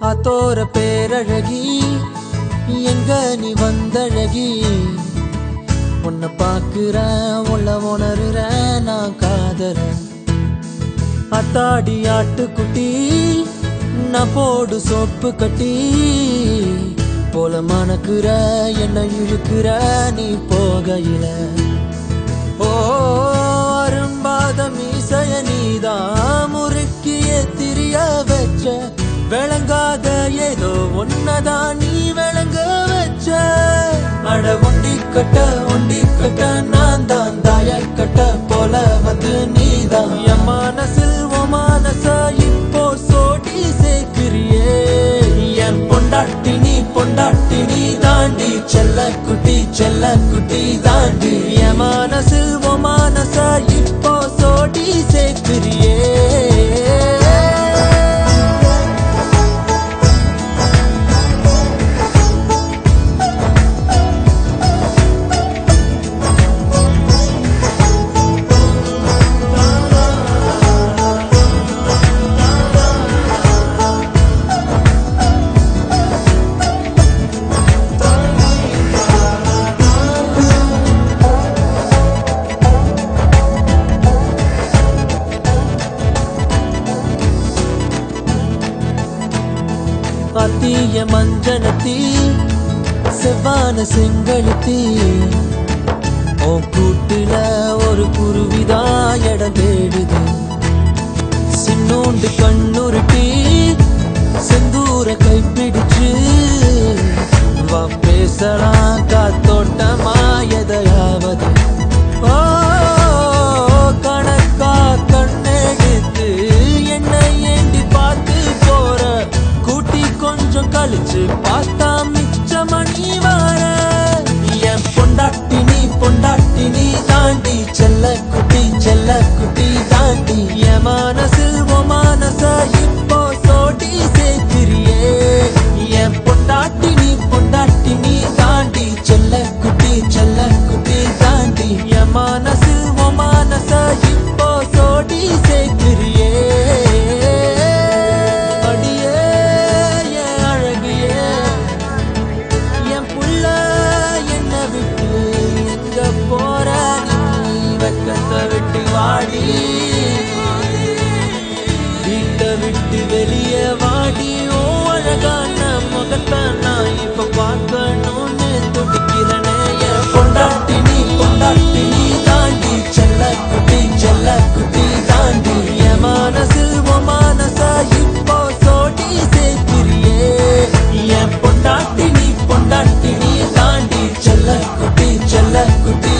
ஆத்தோர பேரழகி எங்க நீ வந்தழகி உன்னை பாக்குறேன் உள்ள உணர்றேன் நான் காதறேன் அத்தாடி ஆட்டுக்குட்டி நான் போடு சோப்பு கட்டி போல மணக்குற என்ன இழுக்கிற நீ போகையில ஓ அரும்பாத மீசைய நீதான் முறுக்கிய திரிய வச்ச விளங்காத ஏதோ ஒன்னதான் நீ விளங்க வச்ச அட ஒண்டி கட்ட நான் தான் தாயாய் கட்ட போல வந்து நீதான் என் மனசில் உன் மனச இப்போ சோடி சேர்க்கிறியே என் பொண்டாட்டி நீ தாண்டி செல்ல குட்டி தாண்டி என் மனசில் உன் மனச இப்போ சோடி சேர்க்கிறியே அத்திய மஞ்சனத்தி செவ்வான செங்கழுத்தி உன் கூட்டுல ஒரு குருவிதா இடம் தேடுது சின்னோண்டு கண்ணுருட்டி செந்தூர கைப்பிடிச்சு வா பேசலாம் காத்தோட்டமா எதையாவது ஓ கணக்கா கண்ணெடுத்து என்னை ஏண்டி பார்த்து போற கூட்டி கொஞ்சம் கழிச்சு பார்த்தா மிச்ச மணி வார என் பொண்டாட்டி நீ தாண்டி செல்ல குட்டி தாண்டி என் மனசில் உன் மனச இப்போ சோடி சேர்க்கிறியே என் பொண்டாட்டி நீ தாண்டி செல்ல குட்டி தாண்டி என் மனசில் உன் மனச இப்போ சோடி சேர்க்கிறியே வாடி வீட்டை விட்டு வெளியே வாடி ஓ அழகான முகத்தை நான் இப்ப பார்க்கணும்னு துடிக்கிறனே என் பொண்டாட்டி நீ தாண்டி செல்ல குட்டி தாண்டி என் மனசில் உன் மனச இப்போ சோடி சேர்க்கிறியே என் பொண்டாட்டி நீ தாண்டி செல்ல குட்டி